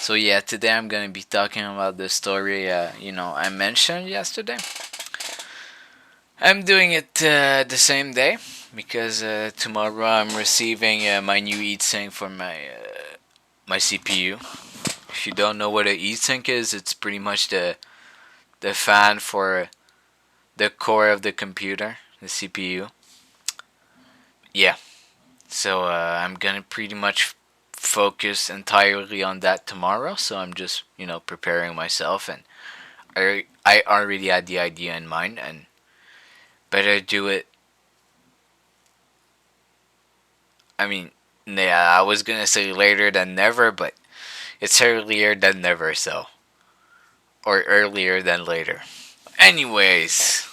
So yeah, today I'm gonna be talking about the story. I mentioned yesterday. I'm doing it the same day because tomorrow I'm receiving my new heatsink for my CPU. If you don't know what a heatsink is, it's pretty much the fan for the core of the computer, the CPU. Yeah. So I'm gonna pretty much focus entirely on that tomorrow. So I'm just preparing myself, and I already had the idea in mind, and better do it. I mean, yeah, I was gonna say later than never, but it's earlier than never, so or earlier than later. Anyways,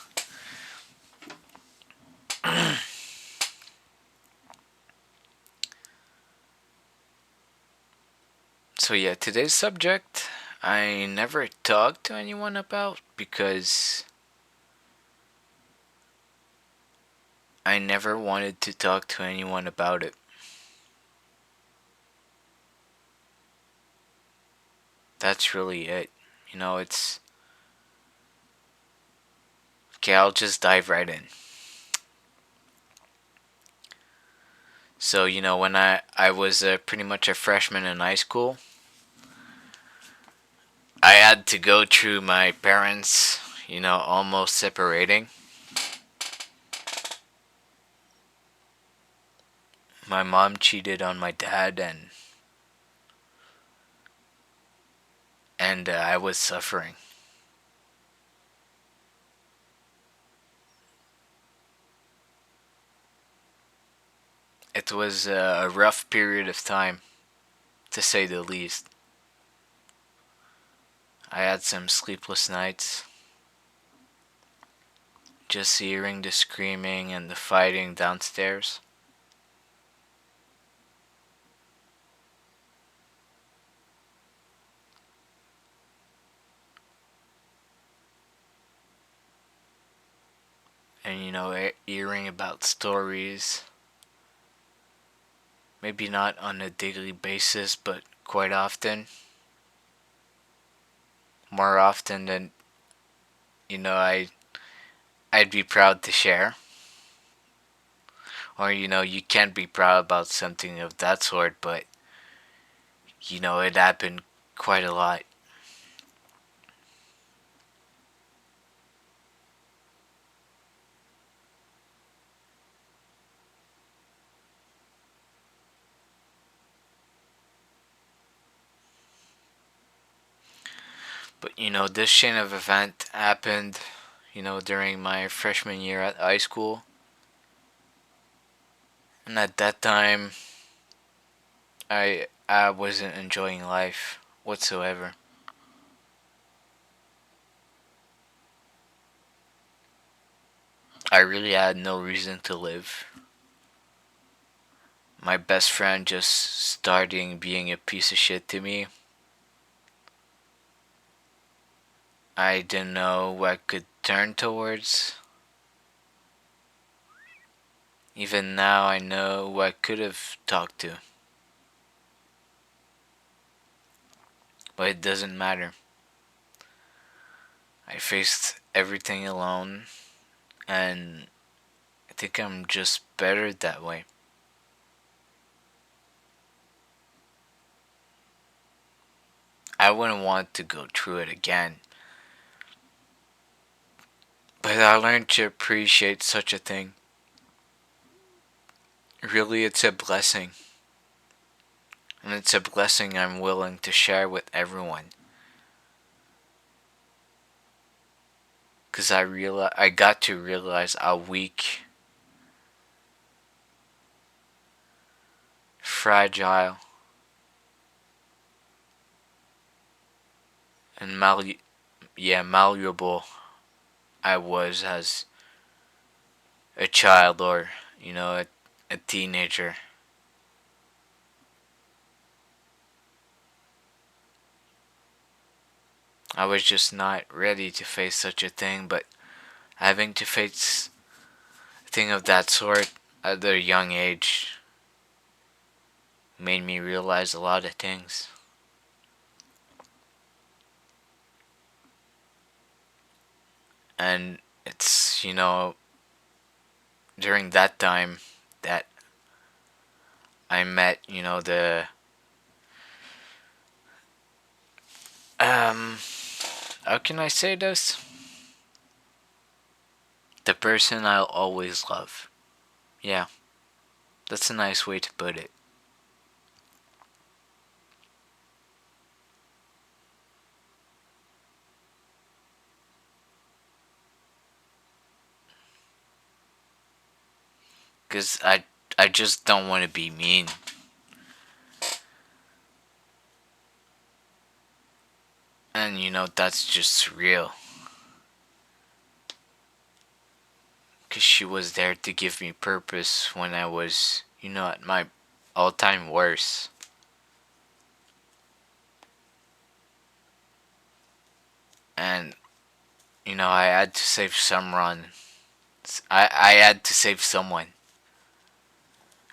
so yeah, today's subject I never talked to anyone about because I never wanted to talk to anyone about it. That's really it. It's okay. I'll just dive right in. So when I was pretty much a freshman in high school, I had to go through my parents, almost separating. My mom cheated on my dad, and I was suffering. It was a rough period of time, to say the least. I had some sleepless nights, just hearing the screaming and the fighting downstairs. And hearing about stories, maybe not on a daily basis, but quite often, more often than I'd be proud to share. Or you can't be proud about something of that sort, but it happened quite a lot. But this chain of event happened, during my freshman year at high school. And at that time, I wasn't enjoying life whatsoever. I really had no reason to live. My best friend just starting being a piece of shit to me. I didn't know what I could turn towards. Even now, I know who I could have talked to. But it doesn't matter. I faced everything alone, and I think I'm just better that way. I wouldn't want to go through it again. But I learned to appreciate such a thing. Really, it's a blessing. And it's a blessing I'm willing to share with everyone. Because I got to realize how weak, fragile, and malleable I was as a child, or, a teenager. I was just not ready to face such a thing, but having to face a thing of that sort at a young age made me realize a lot of things. And it's, during that time that I met, um, how can I say this? The person I'll always love. Yeah, that's a nice way to put it. Cause I just don't want to be mean, and that's just real. Cause she was there to give me purpose when I was, at my all-time worst. And I had to save someone. I had to save someone.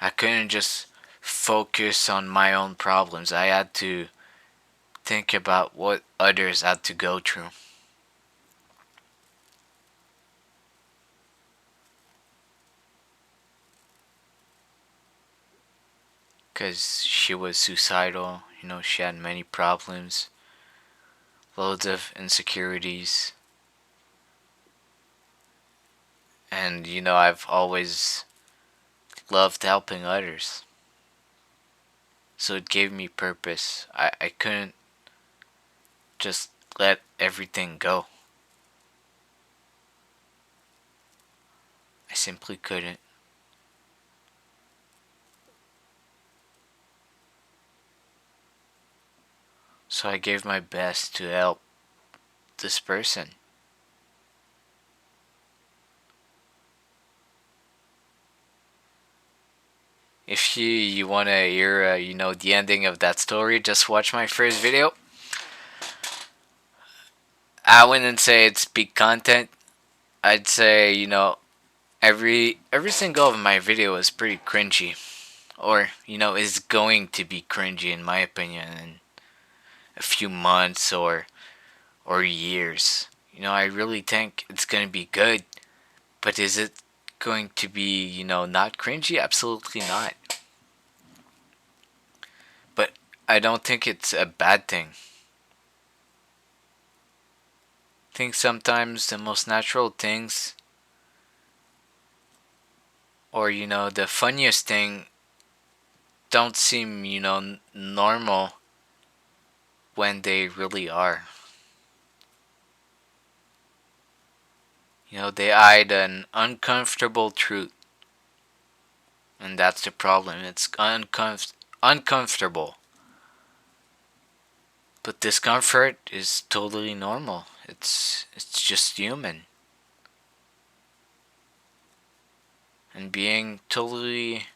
I couldn't just focus on my own problems. I had to think about what others had to go through. Because she was suicidal, she had many problems, loads of insecurities. And, I've always loved helping others. So it gave me purpose. I couldn't just let everything go. I simply couldn't. So I gave my best to help this person. If you want to hear, the ending of that story, just watch my first video. I wouldn't say it's peak content. I'd say, every single of my video is pretty cringy. Or, is going to be cringy in my opinion in a few months or years. I really think it's gonna be good. But is it going to be, not cringy? Absolutely not. But I don't think it's a bad thing. I think sometimes the most natural things, or the funniest thing, don't seem normal when they really are. They hide an uncomfortable truth, and that's the problem. It's uncomfortable, but discomfort is totally normal. It's just human, and being totally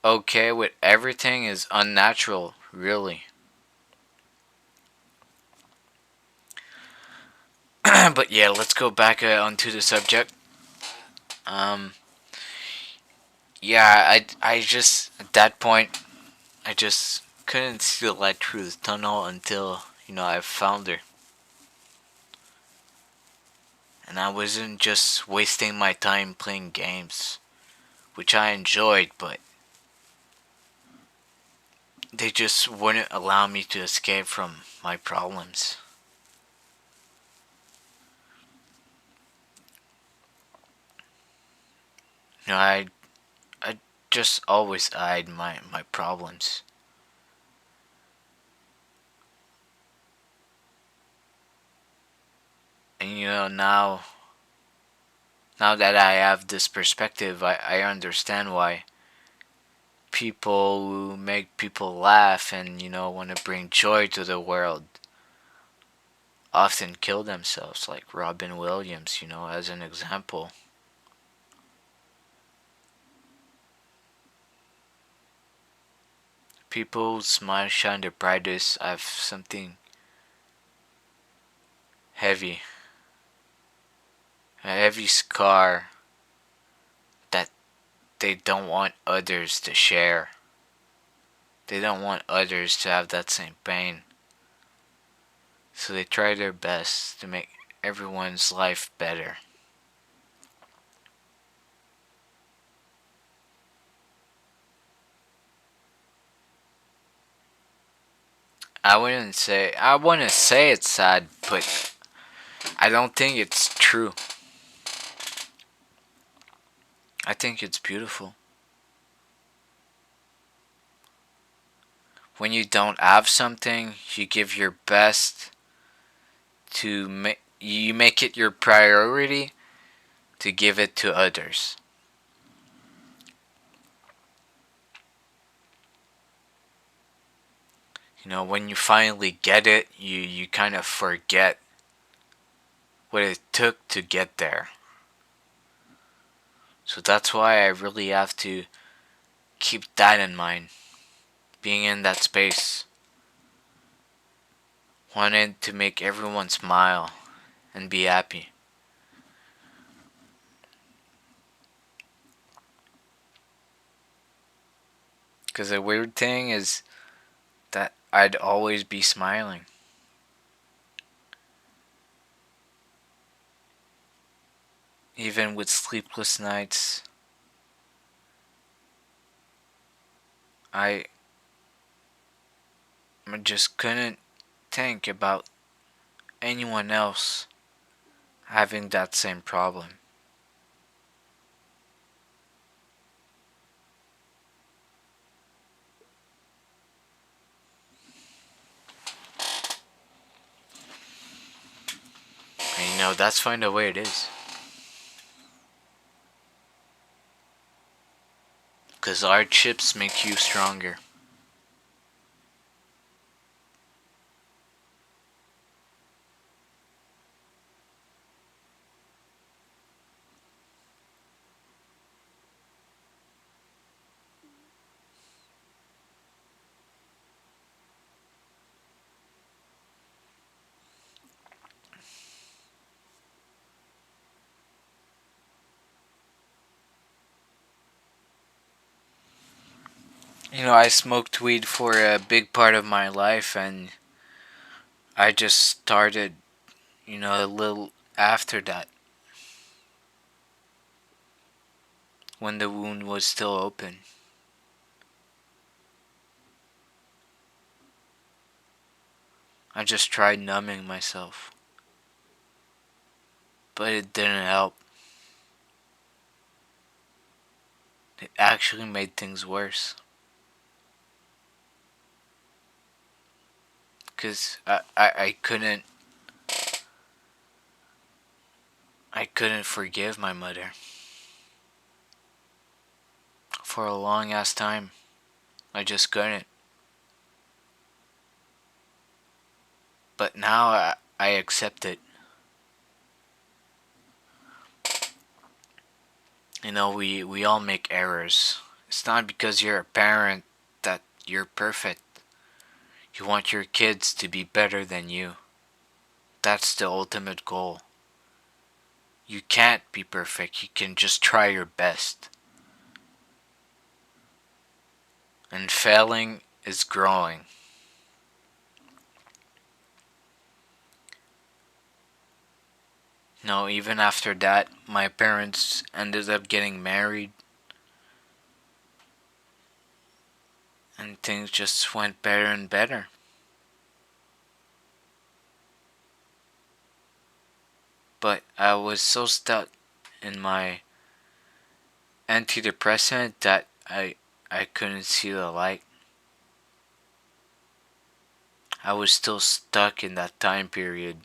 okay with everything is unnatural, really. But yeah, let's go back onto the subject. Um, yeah, I just at that point I just couldn't see the light through the tunnel until I found her, and I wasn't just wasting my time playing games, which I enjoyed, but they just wouldn't allow me to escape from my problems. I just always hide my problems. And now that I have this perspective, I understand why people who make people laugh and want to bring joy to the world often kill themselves, like Robin Williams, as an example. People who smile, shine their brightest, have something heavy, a heavy scar that they don't want others to share. They don't want others to have that same pain. So they try their best to make everyone's life better. I wouldn't say it's sad, but I don't think it's true. I think it's beautiful. When you don't have something, you give your best you make it your priority to give it to others. When you finally get it, you kind of forget what it took to get there. So that's why I really have to keep that in mind. Being in that space, wanting to make everyone smile and be happy. Because the weird thing is that I'd always be smiling. Even with sleepless nights, I just couldn't think about anyone else having that same problem. And that's fine the way it is. Because hardships make you stronger. I smoked weed for a big part of my life, and I just started, a little after that, when the wound was still open. I just tried numbing myself, but it didn't help. It actually made things worse. Because I couldn't forgive my mother for a long ass time. I just couldn't. But now I accept it. We all make errors. It's not because you're a parent that you're perfect. You want your kids to be better than you. That's the ultimate goal. You can't be perfect. You can just try your best. And failing is growing. No, even after that, my parents ended up getting married, and things just went better and better. But I was so stuck in my antidepressant that I couldn't see the light. I was still stuck in that time period.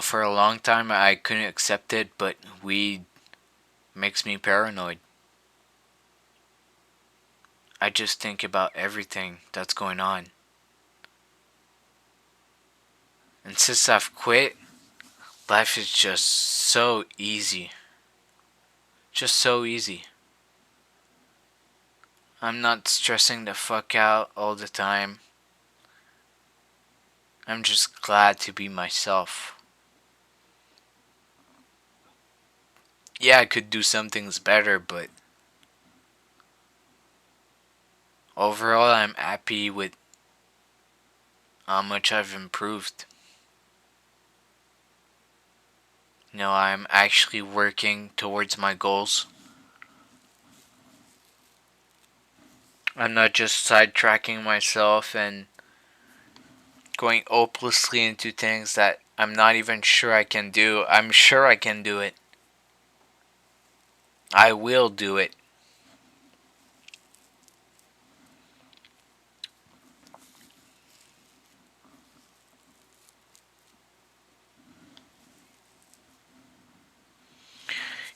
For a long time I couldn't accept it, but weed makes me paranoid. I just think about everything that's going on. And since I've quit, life is just so easy. Just so easy. I'm not stressing the fuck out all the time. I'm just glad to be myself. Yeah, I could do some things better, but overall, I'm happy with how much I've improved. I'm actually working towards my goals. I'm not just sidetracking myself and going hopelessly into things that I'm not even sure I can do. I'm sure I can do it. I will do it.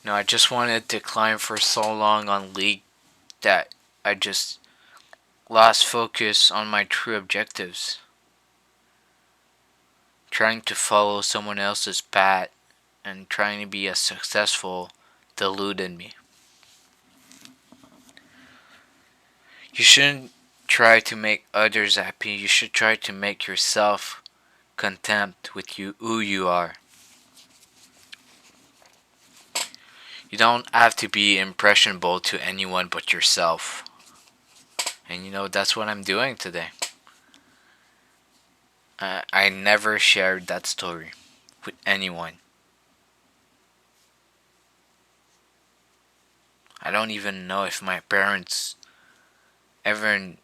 I just wanted to climb for so long on League that I just lost focus on my true objectives. Trying to follow someone else's path and trying to be as successful deluded me. You shouldn't try to make others happy. You should try to make yourself content with who you are. You don't have to be impressionable to anyone but yourself. And that's what I'm doing today. I never shared that story with anyone. I don't even know if my parents ever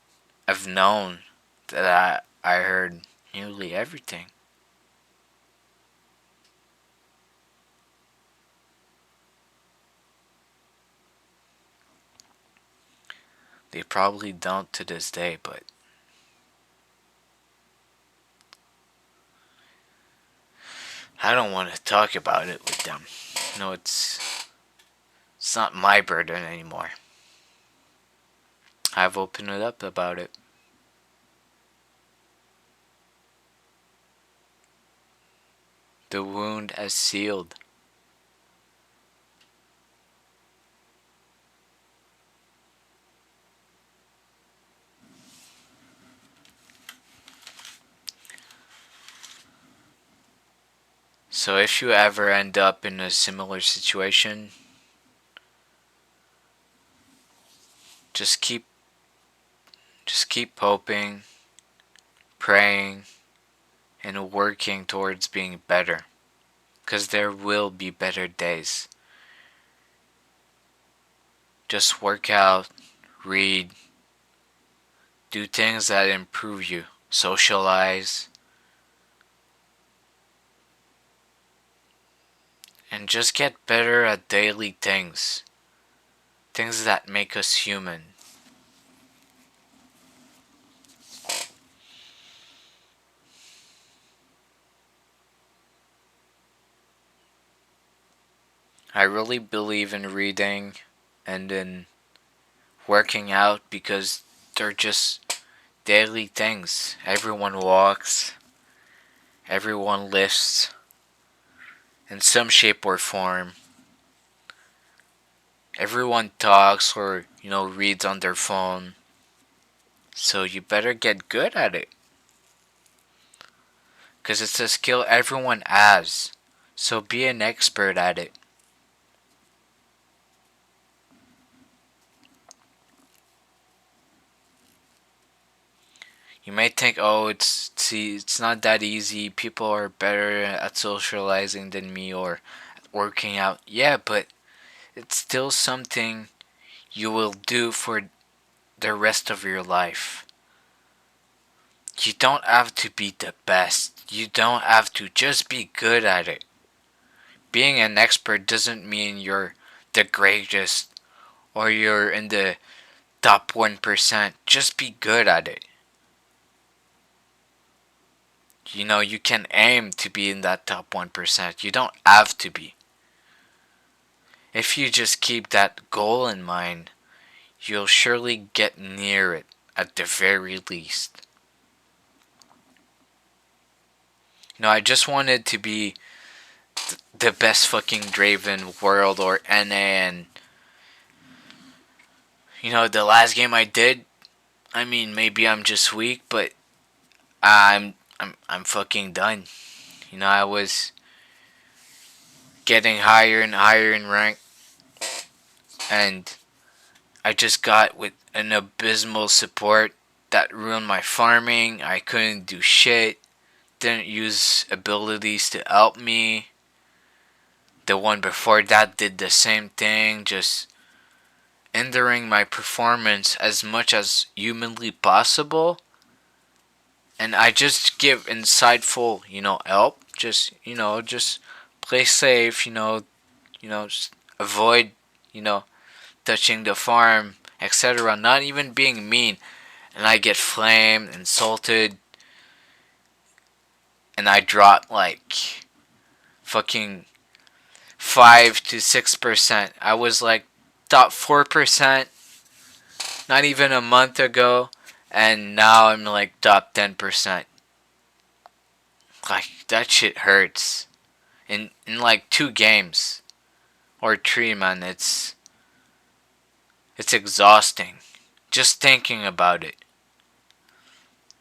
have known that I heard nearly everything. They probably don't to this day, but I don't want to talk about it with them. It's not my burden anymore. I've opened it up about it. The wound has sealed. So if you ever end up in a similar situation, just keep just keep hoping, praying, and working towards being better. Because there will be better days. Just work out, read, do things that improve you, socialize, and just get better at daily things. Things that make us human. I really believe in reading and in working out because they're just daily things. Everyone walks, everyone lifts in some shape or form. Everyone talks or, reads on their phone. So you better get good at it. Because it's a skill everyone has. So be an expert at it. You may think, oh, it's not that easy. People are better at socializing than me or at working out. Yeah, but it's still something you will do for the rest of your life. You don't have to be the best. You don't have to just be good at it. Being an expert doesn't mean you're the greatest or you're in the top 1%. Just be good at it. You can aim to be in that top 1%. You don't have to be. If you just keep that goal in mind, you'll surely get near it at the very least. I just wanted to be the best fucking Draven world or NA, and the last game I did, I mean maybe I'm just weak, but I'm fucking done. I was getting higher and higher in rank, and I just got with an abysmal support that ruined my farming. I couldn't do shit. Didn't use abilities to help me. The one before that did the same thing, just hindering my performance as much as humanly possible. And I just give insightful, help. Just play safe, just avoid, you know, touching the farm, etc. Not even being mean. And I get flamed, insulted, and I drop like fucking 5 to 6%. I was like top 4% not even a month ago, and now I'm like top 10%. Like that shit hurts. In like 2 games or 3, man, it's exhausting just thinking about it.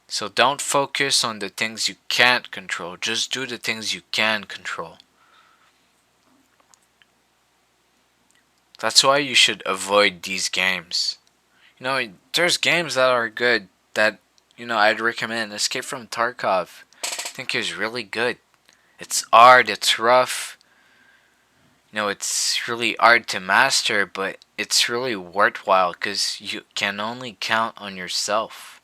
So don't focus on the things you can't control. Just do the things you can control. That's why you should avoid these games. There's games that are good that, I'd recommend. Escape from Tarkov. I think is really good. It's hard, it's rough. It's really hard to master, but it's really worthwhile because you can only count on yourself.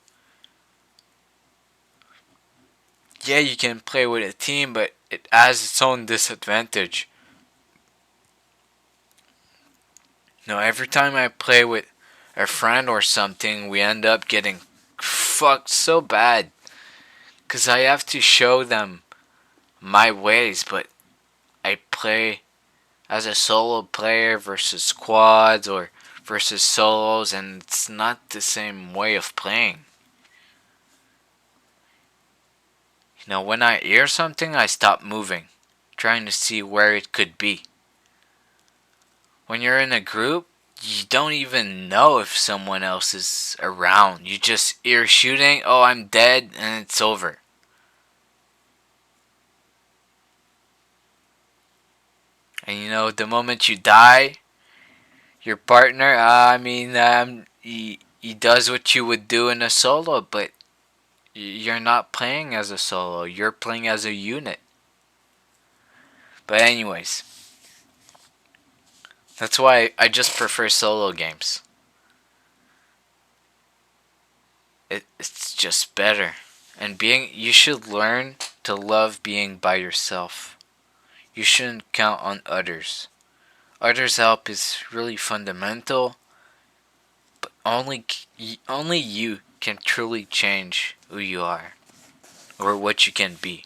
Yeah, you can play with a team, but it has its own disadvantage. Every time I play with a friend or something, we end up getting fucked so bad because I have to show them my ways, but I play as a solo player versus squads or versus solos, and it's not the same way of playing. When I hear something, I stop moving, trying to see where it could be. When you're in a group, you don't even know if someone else is around. You just hear shooting, oh, I'm dead, and it's over. And the moment you die, your partner, he does what you would do in a solo, but you're not playing as a solo. You're playing as a unit. But anyways, that's why I just prefer solo games. It's just better. And you should learn to love being by yourself. You shouldn't count on others. Others' help is really fundamental, but only you can truly change who you are or what you can be.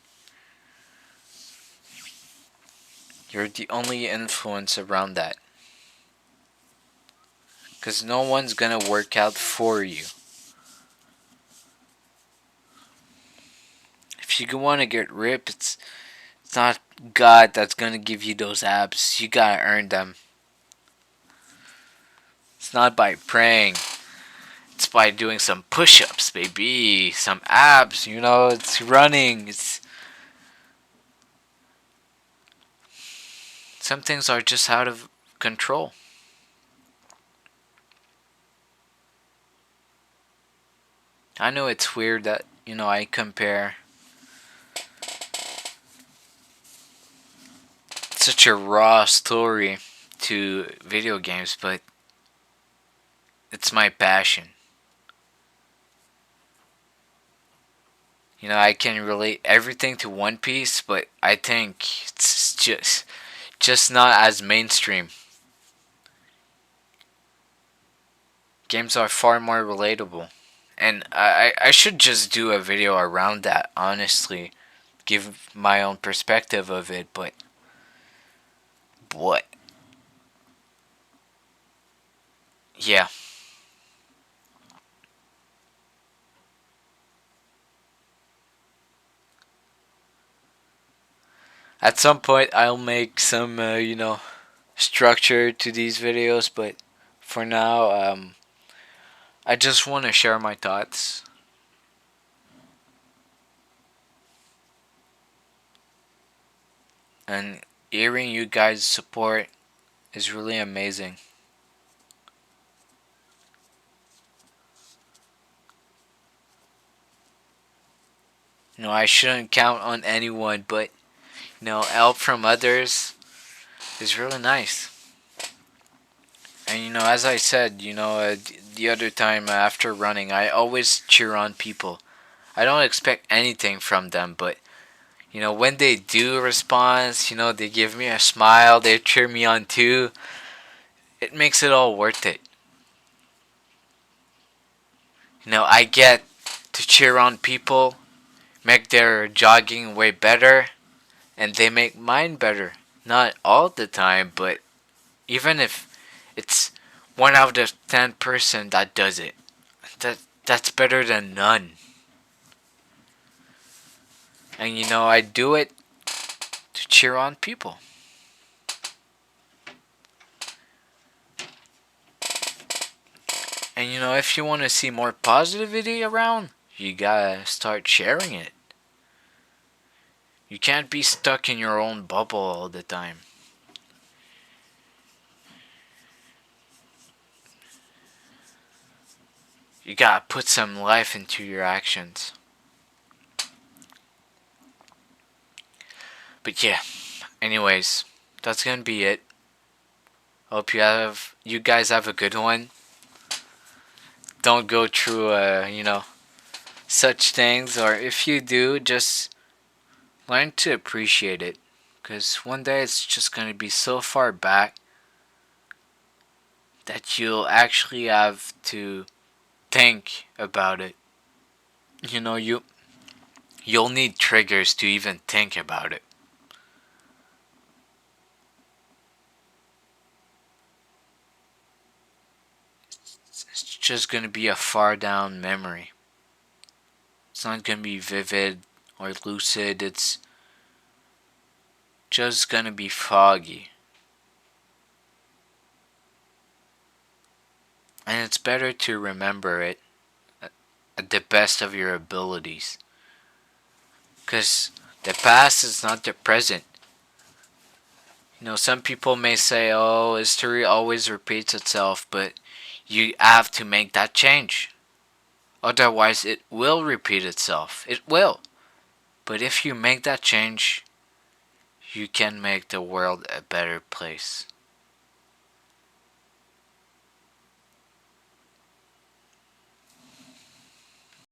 You're the only influence around that. Because no one's gonna work out for you. If you want to get ripped, it's not God that's gonna give you those abs. You gotta earn them. It's not by praying. It's by doing some push-ups, baby. Some abs, it's running. Some things are just out of control. I know it's weird that, I compare such a raw story to video games, but it's my passion. I can relate everything to One Piece, but I think it's just not as mainstream. Games are far more relatable. And I should just do a video around that, honestly. Give my own perspective of it, but what? Yeah. At some point, I'll make some, structure to these videos, but for now, I just want to share my thoughts. And hearing you guys' support is really amazing. I shouldn't count on anyone, but help from others is really nice. And as I said, the other time after running, I always cheer on people. I don't expect anything from them, but when they do respond, they give me a smile, they cheer me on too. It makes it all worth it. I get to cheer on people, make their jogging way better, and they make mine better. Not all the time, but even if it's 1 out of 10 person that does it, that's better than none. And I do it to cheer on people. And if you want to see more positivity around, you gotta start sharing it. You can't be stuck in your own bubble all the time. You gotta put some life into your actions. But yeah, anyways, that's gonna be it. Hope you guys have a good one. Don't go through such things, or if you do, just learn to appreciate it. Cause one day it's just gonna be so far back that you'll actually have to think about it. You'll need triggers to even think about it. It's just gonna be a far down memory. It's not gonna be vivid or lucid. It's just gonna be foggy. And it's better to remember it at the best of your abilities. Because the past is not the present. Some people may say, oh, history always repeats itself, but you have to make that change. Otherwise, it will repeat itself. It will. But if you make that change, you can make the world a better place.